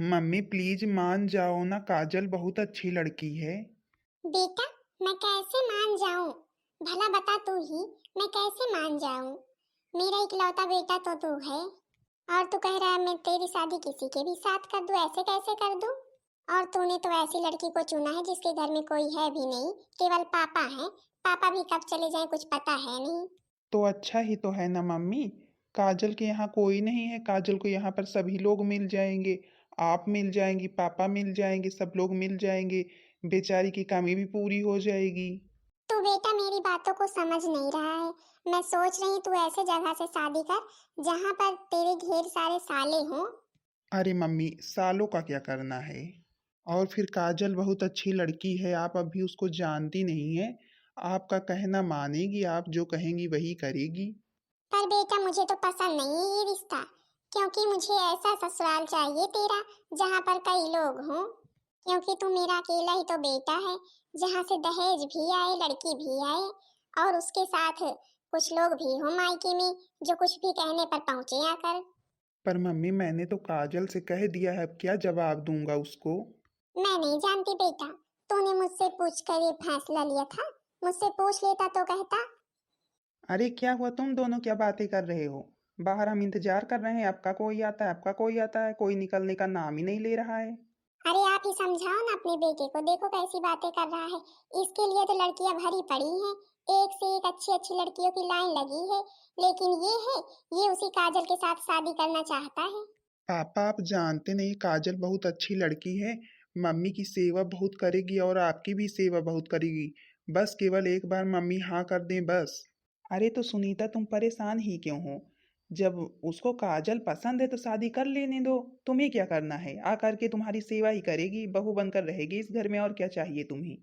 Mummy please मान जाओ ना, काजल बहुत अच्छी लड़की है। बेटा, मैं कैसे मान जाऊं? भला बता तू ही, मैं कैसे मान जाऊं? मेरा इकलौता बेटा तो तू है। और तू कह रहा है मैं तेरी शादी किसी के भी साथ कर दूं? ऐसे कैसे कर दूं? और तूने तो ऐसी लड़की को चुना है जिसके घर में कोई है भी नहीं, केवल पापा है। पापा भी कब चले जाएं कुछ पता है नहीं। तो अच्छा ही तो है ना मम्मी। काजल के यहाँ कोई नहीं है, काजल को यहाँ पर सभी लोग मिल जाएंगे। आप मिल जाएंगी, पापा मिल जाएंगे, सब लोग मिल जाएंगे। बेचारी की कमी भी पूरी हो जाएगी। तू बेटा मेरी बातों को समझ नहीं रहा है। मैं सोच रही हूँ तू ऐसे जगह से शादी कर जहाँ पर तेरे ढेर सारे साले हों। अरे मम्मी, सालों का क्या करना है? और फिर काजल बहुत अच्छी लड़की है, आप अभी उसको जानती नहीं है। आपका कहना मानेगी, आप जो कहेंगी वही करेगी। पर बेटा मुझे तो पसंद नहीं है ये रिश्ता, क्योंकि मुझे ऐसा ससुराल चाहिए तेरा जहाँ पर कई लोग हों। क्योंकि तू मेरा अकेला ही तो बेटा है, जहाँ से दहेज भी आए, लड़की भी आए, और उसके साथ कुछ लोग भी हों मायके में जो कुछ भी कहने पर पहुंचे आकर। पर मम्मी, मैंने तो काजल से कह दिया है, अब क्या जवाब दूंगा उसको? मैं नहीं जानती बेटा, तूने मुझसे पूछ कर ये फैसला लिया था? मुझसे पूछ लेता तो कहता। अरे क्या हुआ, तुम दोनों क्या बातें कर रहे हो? बाहर हम इंतजार कर रहे हैं, आपका कोई आता है, आपका कोई आता है, कोई निकलने का नाम ही नहीं ले रहा है। अरे आप ही समझाओ ना अपने बेटे को, देखो कैसी बातें कर रहा है। इसके लिए तो लड़कियां भरी पड़ी हैं, एक से एक अच्छी अच्छी लड़कियों की लाइन लगी है। लेकिन ये है, ये उसी काजल के साथ शादी करना चाहता है। पापा, आप जानते नहीं, काजल बहुत अच्छी लड़की है। मम्मी की सेवा बहुत करेगी और आपकी भी सेवा बहुत करेगी। बस केवल एक बार मम्मी हाँ कर दें बस। अरे तो सुनीता, तुम परेशान ही क्यों हो? जब उसको काजल पसंद है तो शादी कर लेने दो। तुम्हें क्या करना है? आकर के तुम्हारी सेवा ही करेगी, बहू बनकर रहेगी इस घर में, और क्या चाहिए तुम्हें?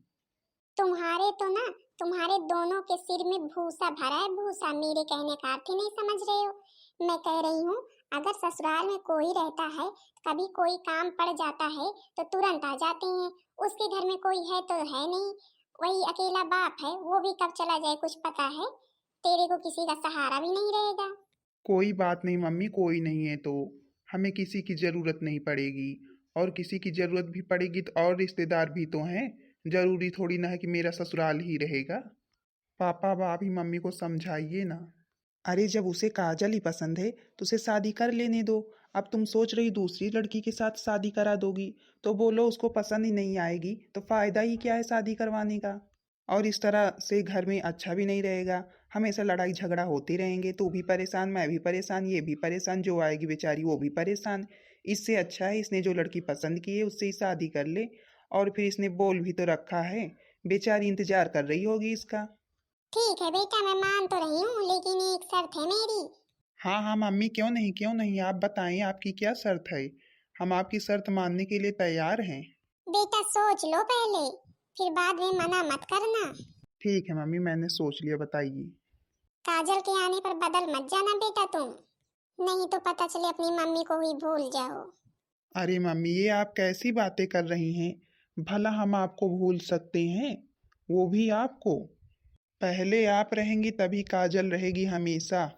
तुम्हारे तो ना, तुम्हारे दोनों के सिर में भूसा भरा है, भूसा। मेरे कहने का अर्थ ही नहीं समझ रहे हो। मैं कह रही हूँ, अगर ससुराल में कोई रहता है, कभी कोई काम पड़ जाता है तो तुरंत आ जाते हैं। उसके घर में कोई है तो है नहीं, वही अकेला बाप है, वो भी कब चला जाए कुछ पता है? तेरे को किसी का सहारा भी नहीं रहेगा। कोई बात नहीं मम्मी, कोई नहीं है तो हमें किसी की जरूरत नहीं पड़ेगी। और किसी की जरूरत भी पड़ेगी तो और रिश्तेदार भी तो हैं। जरूरी थोड़ी ना है कि मेरा ससुराल ही रहेगा। पापा, अब आप ही मम्मी को समझाइए ना। अरे जब उसे काजल ही पसंद है तो उसे शादी कर लेने दो। अब तुम सोच रही दूसरी लड़की के साथ शादी करा दोगी, तो बोलो उसको पसंद ही नहीं आएगी तो फायदा ही क्या है शादी करवाने का? और इस तरह से घर में अच्छा भी नहीं रहेगा। हमेशा लड़ाई झगड़ा होते रहेंगे, तू भी परेशान, मैं भी परेशान, ये भी परेशान, जो आएगी बेचारी वो भी परेशान। इससे अच्छा है इसने जो लड़की पसंद की है उससे ही शादी कर ले। और फिर इसने बोल भी तो रखा है, बेचारी इंतजार कर रही होगी इसका। ठीक है बेटा, मैं मान तो रही हूँ, लेकिन एक शर्त है मेरी। हाँ हाँ मम्मी, क्यों नहीं क्यों नहीं, आप बताएं आपकी क्या शर्त है। हम आपकी शर्त मानने के लिए तैयार हैं। बेटा सोच लो पहले, फिर बाद में मना मत करना। ठीक है मम्मी, मैंने सोच लिया, बताइए। काजल के आने पर बदल मत जाना बेटा तुम, नहीं तो पता चले अपनी मम्मी को ही भूल जाओ। अरे मम्मी, ये आप कैसी बातें कर रही हैं? भला हम आपको भूल सकते हैं? वो भी आपको? पहले आप रहेंगी तभी काजल रहेगी हमेशा।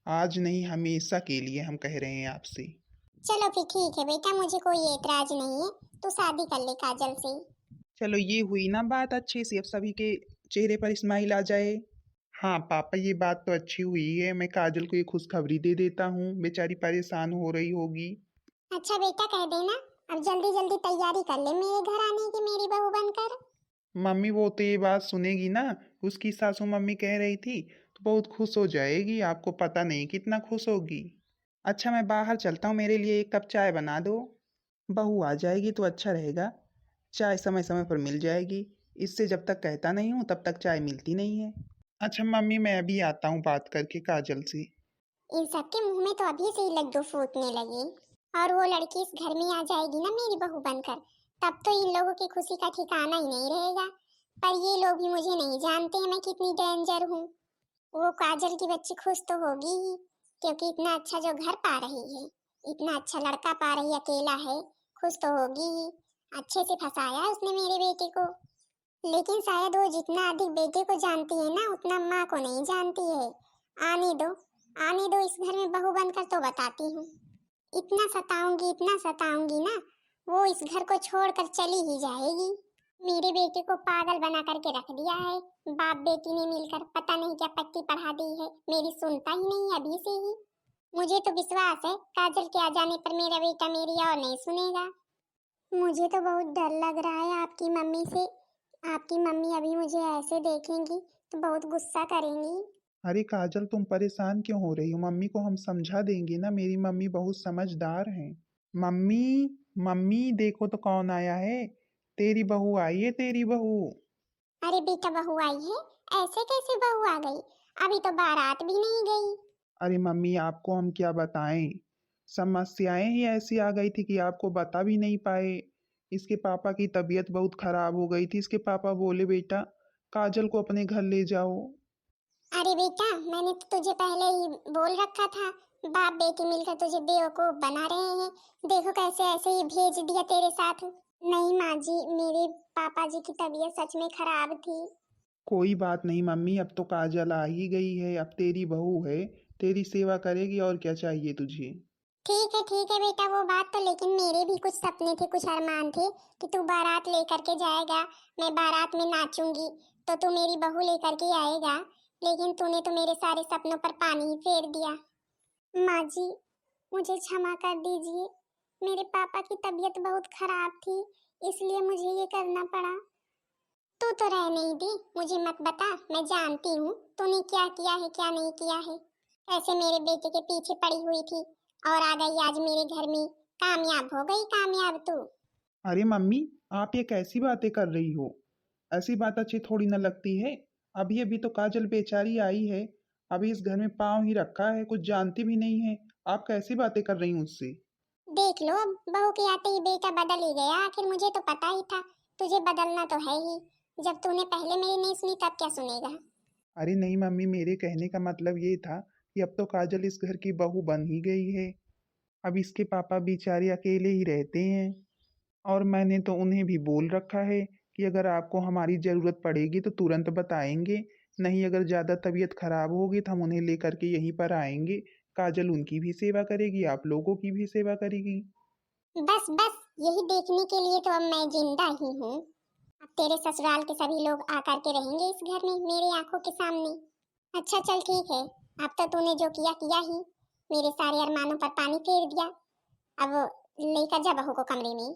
आज नहीं, हमेशा के लिए हम कह रहे हैं आपसे। चलो फिर ठीक है बेटा, मुझे कोई एतराज नहीं है, तू शादी कर ले काजल से। चलो, ये हुई ना बात अच्छी सी, अब सभी के चेहरे पर स्माइल आ जाए। हाँ पापा, ये बात तो अच्छी हुई है, मैं काजल को ये खुशखबरी दे देता हूँ, बेचारी परेशान हो रही होगी। अच्छा बेटा कह देना, अब जल्दी जल्दी तैयारी कर ले मेरे घर आने की, मेरी बहू बनकर। मम्मी वो तो ये बात सुनेगी ना, उसकी सासू मम्मी कह रही थी, तो बहुत खुश हो जाएगी, आपको पता नहीं कितना खुश होगी। अच्छा मैं बाहर चलता हूँ, मेरे लिए एक कप चाय बना दो। बहू आ जाएगी तो अच्छा रहेगा, चाय समय समय पर मिल जाएगी। इससे जब तक कहता नहीं हूँ तब तक चाय मिलती नहीं है। अच्छा मम्मी, मैं अभी आता हूँ बात करके काजल से। इन सबके मुंह में तो अभी से ही लड्डू फूटने लगे, और वो लड़की इस घर में आ जाएगी ना मेरी बहू बनकर, तब तो इन लोगों की खुशी का ठिकाना ही नहीं रहेगा। पर ये लोग भी मुझे नहीं जानते हैं मैं कितनी डेंजर हूँ। वो काजल की बच्ची खुश तो होगी ही, क्योंकि इतना अच्छा जो घर पा रही है, इतना अच्छा लड़का पा रही है, अकेला है, खुश तो होगी ही। अच्छे से फंसाया है उसने मेरे बेटे को। लेकिन शायद वो जितना अधिक बेटे को जानती है ना, उतना माँ को नहीं जानती है। आने दो, आने दो, इस घर में बहू बनकर तो बताती हूँ। इतना सताऊंगी, इतना सताऊंगी ना, वो इस घर को छोड़कर चली ही जाएगी। मेरे बेटे को पागल बना करके रख दिया है। बाप बेटी ने मिलकर पता नहीं क्या पट्टी पढ़ा दी है, मेरी सुनता ही नहीं अभी से ही। मुझे तो विश्वास है काजल के आ जाने पर मेरा बेटा मेरी और नहीं सुनेगा। मुझे तो बहुत डर लग रहा है आपकी मम्मी से। आपकी मम्मी अभी मुझे ऐसे देखेंगी तो बहुत गुस्सा करेंगी। अरे काजल, तुम परेशान क्यों हो रही हो? मम्मी को हम समझा देंगे ना, मेरी मम्मी बहुत समझदार हैं। मम्मी, मम्मी देखो तो कौन आया है। तेरी बहू आई है, तेरी बहू। अरे बेटा बहू आई है? ऐसे कैसे बहू आ गई? अभी तो बारात भी नहीं गई। अरे मम्मी, आपको हम क्या बताएं। समस्याएं ही ऐसी आ गई थी कि आपको बता भी नहीं पाए। इसके पापा की तबीयत बहुत खराब हो गई थी। इसके पापा बोले बेटा काजल को अपने घर ले जाओ। अरे बेटा मैंने तो तुझे पहले ही बोल रखा था, बाप बेटी मिलकर तुझे बेवकूफ बना रहे हैं। देखो कैसे ऐसे ही भेज दिया तेरे साथ। नहीं माँ जी, मेरे पापा जी की तबीयत सच में खराब थी। कोई बात नहीं मम्मी, अब तो काजल आ ही गई है, अब तेरी बहू है, तेरी सेवा करेगी, और क्या चाहिए तुझे। ठीक है बेटा वो बात तो, लेकिन मेरे भी कुछ सपने थे, कुछ अरमान थे कि तू बारात लेकर के जाएगा, मैं बारात में नाचूंगी तो तू मेरी बहू लेकर के आएगा। लेकिन तूने तो मेरे सारे सपनों पर पानी ही फेर दिया। माँ जी मुझे क्षमा कर दीजिए, मेरे पापा की तबीयत बहुत खराब थी इसलिए मुझे ये करना पड़ा। तू तो रह नहीं दी, मुझे मत बता, मैं जानती हूँ तूने क्या किया है क्या नहीं किया है। ऐसे मेरे बेटे के पीछे पड़ी हुई थी और आ गई आज मेरे घर में, कामयाब हो गई कामयाब तू। अरे मम्मी, आप ये कैसी बातें कर रही हो? ऐसी बात अच्छी थोड़ी ना लगती है। अभी अभी तो काजल बेचारी आई है, अभी इस घर में पाँव ही रखा है, कुछ जानती भी नहीं है। आप कैसी बातें कर रही हैं उससे? देख लो अब बहू के आते ही बेटा बदल ही गया, आखिर मुझे तो पता ही था तुझे बदलना तो है ही। जब तूने पहले मेरी नहीं सुनी तब क्या सुनेगा। अरे नहीं मम्मी, मेरे कहने का मतलब ये था कि अब तो काजल इस घर की बहू बन ही गई है। अब इसके पापा बेचारे अकेले ही रहते हैं, और मैंने तो उन्हें भी बोल रखा है कि अगर आपको हमारी ज़रूरत पड़ेगी तो तुरंत बताएंगे, नहीं अगर ज़्यादा तबीयत खराब होगी तो हम उन्हें लेकर के यहीं पर आएंगे। काजल उनकी भी सेवा करेगी, आप लोगों की भी सेवा करेगी। बस बस यही देखने के लिए तो अब मैं जिंदा ही हूँ। अब तेरे ससुराल के सभी लोग आकर के रहेंगे इस घर में मेरी आंखों के सामने। अच्छा चल ठीक है, अब तो तूने जो किया किया ही, मेरे सारे अरमानों पर पानी फेर दिया। अब लेकर जा बहू को कमरे में।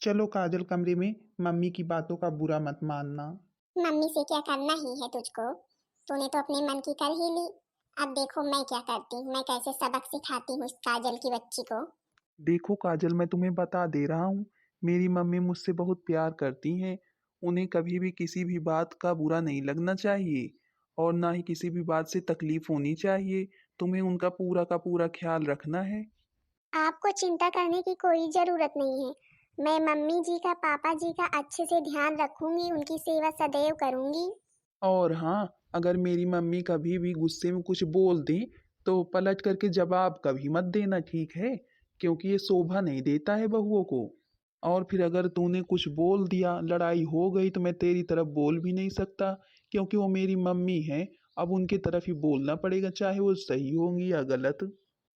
चलो काजल कमरे में, मम्मी की बातों का बुरा मत मानना। मम्मी से क्या करना ही है तुझको, तूने तो अपने मन की कर ही ली। अब देखो मैं क्या करती हूँ, मैं कैसे सबक सिखाती हूँ इस काजल की बच्ची को। देखो काजल, मैं तुम्हें बता दे रहा हूँ, मेरी मम्मी मुझसे बहुत प्यार करती हैं। उन्हें कभी भी किसी भी बात का बुरा नहीं लगना चाहिए, और ना ही किसी भी बात से तकलीफ होनी चाहिए। तुम्हें उनका पूरा का पूरा ख्याल रखना है। आपको चिंता करने की कोई जरूरत नहीं है। मैं मम्मी जी का पापा जी का अच्छे से ध्यान रखूंगी, उनकी सेवा सदैव करूंगी। और हाँ, अगर मेरी मम्मी कभी भी गुस्से में कुछ बोल दें तो पलट करके जवाब कभी मत देना, ठीक है? क्योंकि ये शोभा नहीं देता है बहुओं को। और फिर अगर तूने कुछ बोल दिया, लड़ाई हो गई, तो मैं तेरी तरफ बोल भी नहीं सकता, क्योंकि वो मेरी मम्मी है। अब उनकी तरफ ही बोलना पड़ेगा, चाहे वो सही होंगी या गलत।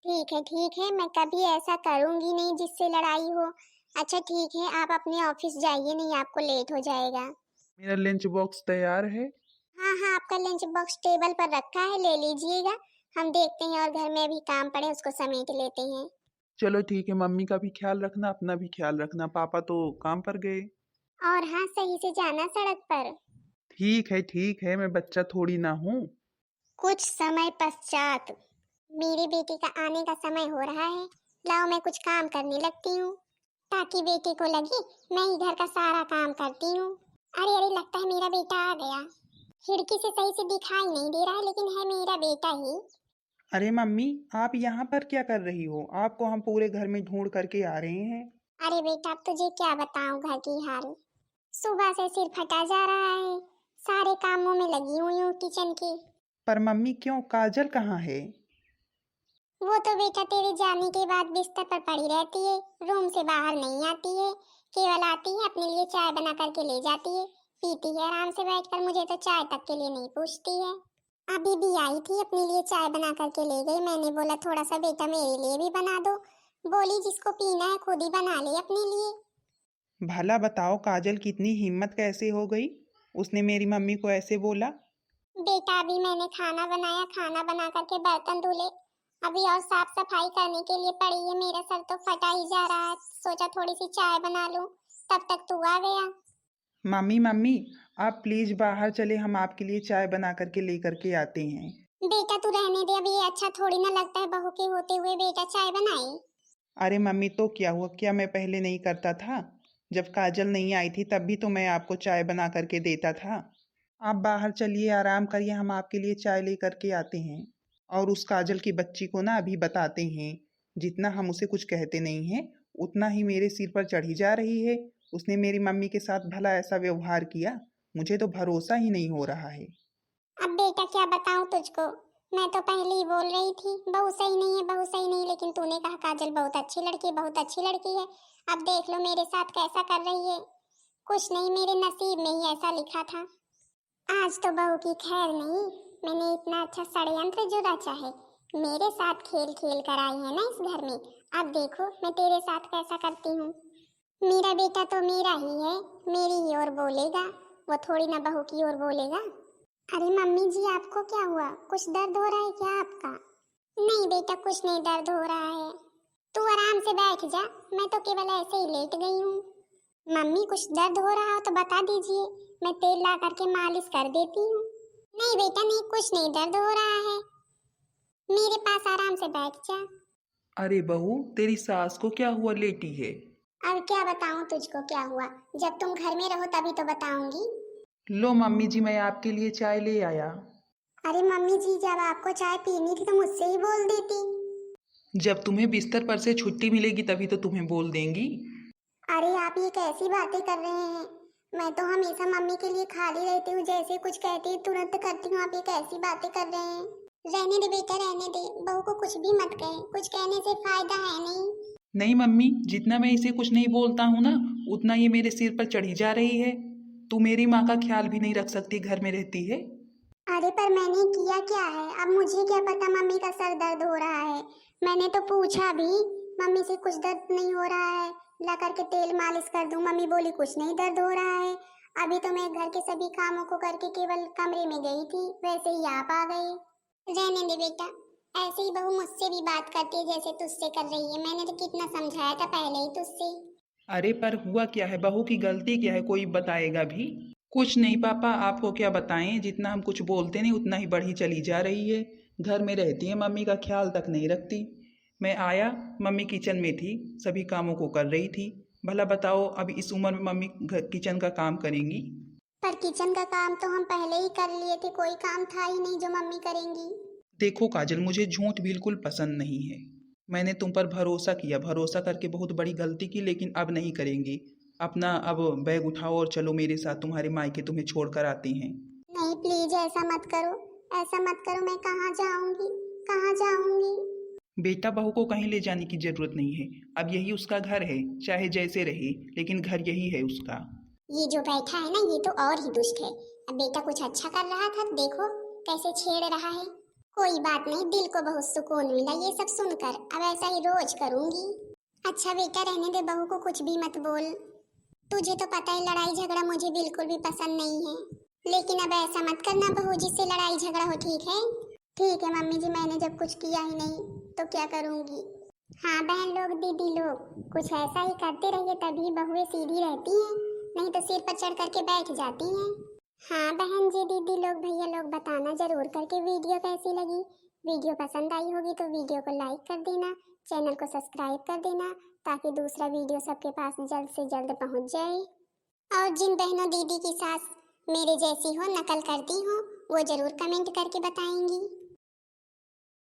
ठीक है मैं कभी ऐसा करूंगी नहीं जिससे लड़ाई हो। अच्छा ठीक है आप अपने ऑफिस जाइए, नहीं आपको लेट हो जाएगा। मेरा लंच बॉक्स तैयार है। हाँ हाँ आपका लंच बॉक्स टेबल पर रखा है, ले लीजिएगा। हम देखते हैं और घर में भी काम पड़े उसको समेट लेते हैं। चलो ठीक है, मम्मी का भी ख्याल रखना, अपना भी ख्याल रखना, पापा तो काम पर गए। और हाँ सही से जाना सड़क पर। ठीक है, मैं बच्चा थोड़ी ना हूँ। कुछ समय पश्चात मेरे बेटे का आने का समय हो रहा है। लाओ मैं कुछ काम करने लगती हूँ ताकि बेटे को लगे मैं ही घर का सारा काम करती हूँ। अरे अरे लगता है मेरा बेटा आ गया। खिड़की से सही से दिखाई नहीं दे रहा है लेकिन है मेरा बेटा ही। अरे मम्मी, आप यहाँ पर क्या कर रही हो? आपको हम पूरे घर में ढूंढ करके आ रहे हैं। अरे बेटा अब तुझे क्या बताऊं घर की हाल। सुबह से सिर फटा जा रहा है, सारे कामों में लगी हुई हूँ किचन के। पर मम्मी क्यों, काजल कहाँ है? वो तो बेटा तेरे जाने के बाद बिस्तर पर पड़ी रहती है, रूम से बाहर नहीं आती है। केवल आती है अपने लिए चाय बना करके ले जाती है, पीती है आराम से बैठकर, मुझे तो चाय तक के लिए नहीं पूछती है। अभी भी आई थी अपने लिए चाय बना करके ले गई, मैंने बोला थोड़ा सा बेटा मेरे लिए भी बना दो। बोली जिसको पीना है खुद ही बना ले अपने लिए। भला बताओ काजल की इतनी हिम्मत कैसे हो गई? उसने मेरी मम्मी को ऐसे बोला। बेटा अभी मैंने खाना बनाया, खाना बना करके बर्तन धुले, अभी और साफ सफाई करने के लिए पड़ी है। मेरा सर तो फटा ही जा रहा है, सोचा थोड़ी सी चाय बना लूं, तब तक तू आ गया। मम्मी मम्मी, आप प्लीज बाहर चले, हम आपके लिए चाय बना करके लेकर के आते हैं। बेटा तू रहने दे, अभी ये अच्छा थोड़ी ना लगता है बहू के होते हुए बेटा चाय बनाई। अरे मम्मी, तो क्या हुआ? क्या मैं पहले नहीं करता था? जब काजल नहीं आई थी तब भी तो मैं आपको चाय बना करके देता था। आप बाहर चलिए, आराम करिए, हम आपके लिए चाय ले करके आते हैं। और उस काजल की बच्ची को ना अभी बताते हैं। जितना हम उसे कुछ कहते नहीं हैं उतना ही मेरे सिर पर चढ़ी जा रही है। उसने मेरी मम्मी के साथ भला ऐसा व्यवहार किया? मुझे तो भरोसा ही नहीं हो रहा है। अब बेटा क्या बताऊं तुझको, मैं तो पहले ही बोल रही थी बहू सही नहीं है, बहू सही नहीं, लेकिन तूने कहा काजल बहुत अच्छी लड़की है, बहुत अच्छी लड़की है। अब देख लो मेरे साथ कैसा कर रही है। कुछ नहीं, मेरे नसीब में ही ऐसा लिखा था। आज तो बहू की खैर नहीं, मैंने इतना अच्छा षड्यंत्र जो रचा है, मेरे साथ खेल खेल कर आई है ना इस घर में। अब देखो मैं तेरे साथ कैसा करती हूँ। मेरा बेटा तो मेरा ही है, मेरी ही ओर बोलेगा, वो थोड़ी ना बहू की ओर बोलेगा। अरे मम्मी जी आपको क्या हुआ, कुछ दर्द हो रहा है क्या आपका? नहीं बेटा कुछ नहीं दर्द हो रहा है, तू आराम से बैठ जा, मैं तो केवल ऐसे ही लेट गई हूँ। मम्मी कुछ दर्द हो रहा हो तो बता दीजिए, मैं तेल ला करके मालिश कर देती हूँ। नहीं बेटा नहीं, कुछ नहीं दर्द हो रहा है, मेरे पास आराम से बैठ जा। अरे बहू, तेरी सास को क्या हुआ, लेटी है? अब क्या बताऊँ तुझको क्या हुआ, जब तुम घर में रहो तभी तो बताऊंगी। लो मम्मी जी, मैं आपके लिए चाय ले आया। अरे मम्मी जी जब आपको चाय पीनी थी तो मुझसे ही बोल देती। जब तुम्हें बिस्तर पर से छुट्टी मिलेगी तभी तो तुम्हें बोल देंगी। अरे आप ये कैसी बातें कर रहे हैं, मैं तो हमेशा मम्मी के लिए खाली रहती हूँ, जैसे कुछ कहती हूँ तुरंत करती हूँ, आप ये कैसी बातें कर रहे हैं। रहने दे बेटा रहने दे, बहू को कुछ भी मत कहे, कुछ कहने से फायदा है नहीं। नहीं मम्मी, जितना मैं इसे कुछ नहीं बोलता हूँ ना, उतना ये मेरे सिर पर चढ़ी जा रही है। तू मेरी माँ का ख्याल भी नहीं रख सकती, घर में रहती है। अरे पर मैंने किया क्या है, अब मुझे क्या पता मम्मी का सर दर्द हो रहा है। मैंने तो पूछा भी मम्मी से, कुछ दर्द नहीं हो रहा है, ला करके तेल मालिश कर दूं, मम्मी बोली कुछ नहीं दर्द हो रहा है। अभी तो मैं घर के सभी कामों को करके केवल कमरे में गई थी, वैसे ही आप आ गए। रहने दे बेटा, ऐसे ही बहू मुझसे भी बात करती है जैसे तुझसे कर रही है, मैंने तो कितना समझाया था पहले ही तुझसे। अरे पर हुआ क्या है? बहू की गलती क्या है? कोई बताएगा भी? कुछ नहीं पापा, आपको क्या बताएं, जितना हम कुछ बोलते नहीं उतना ही बढ़ी चली जा रही है। घर में रहती है, मम्मी का ख्याल तक नहीं रखती। मैं आया, मम्मी किचन में थी, सभी कामों को कर रही थी। भला बताओ, अब इस उम्र में मम्मी किचन का काम करेंगी? पर किचन का काम तो हम पहले ही कर लिए थे, कोई काम था ही नहीं जो मम्मी करेंगी। देखो काजल, मुझे झूठ बिल्कुल पसंद नहीं है। मैंने तुम पर भरोसा किया, भरोसा करके बहुत बड़ी गलती की, लेकिन अब नहीं करेंगे। अपना अब बैग उठाओ और चलो मेरे साथ, तुम्हारे मायके तुम्हें छोड़ कर आते हैं। नहीं प्लीज ऐसा मत करो, ऐसा मत करो, मैं कहाँ जाऊंगी, कहाँ जाऊंगी। बेटा, बहू को कहीं ले जाने की जरूरत नहीं है। अब यही उसका घर है, चाहे जैसे रहे, लेकिन घर यही है उसका। ये जो बैठा है ना ये तो और ही दुष्ट है। अब बेटा कुछ अच्छा कर रहा था, देखो कैसे छेड़ रहा है। कोई बात नहीं, दिल को बहुत सुकून मिला ये सब सुनकर, अब ऐसा ही रोज करूंगी। अच्छा बेटा रहने दे, बहू को कुछ भी मत बोल। तुझे तो पता है लड़ाई झगड़ा मुझे बिल्कुल भी पसंद नहीं है, लेकिन अब ऐसा मत करना बहू जिससे लड़ाई झगड़ा हो, ठीक है? ठीक है मम्मी जी, मैंने जब कुछ किया ही नहीं तो क्या करूंगी। हाँ बहन लोग दीदी लोग, कुछ ऐसा ही करते रहिए तभी बहुएं सीधी रहती हैं, नहीं तो सिर पर चढ़ करके बैठ जाती हैं। हाँ बहन जी दीदी लोग भैया लोग बताना जरूर करके वीडियो कैसी लगी। वीडियो पसंद आई होगी तो वीडियो को लाइक कर देना, चैनल को सब्सक्राइब कर देना, ताकि दूसरा वीडियो सबके पास जल्द से जल्द पहुंच जाए। और जिन बहनों दीदी की सास मेरे जैसी हो, नकल करती हो, वो जरूर कमेंट करके बताएंगी।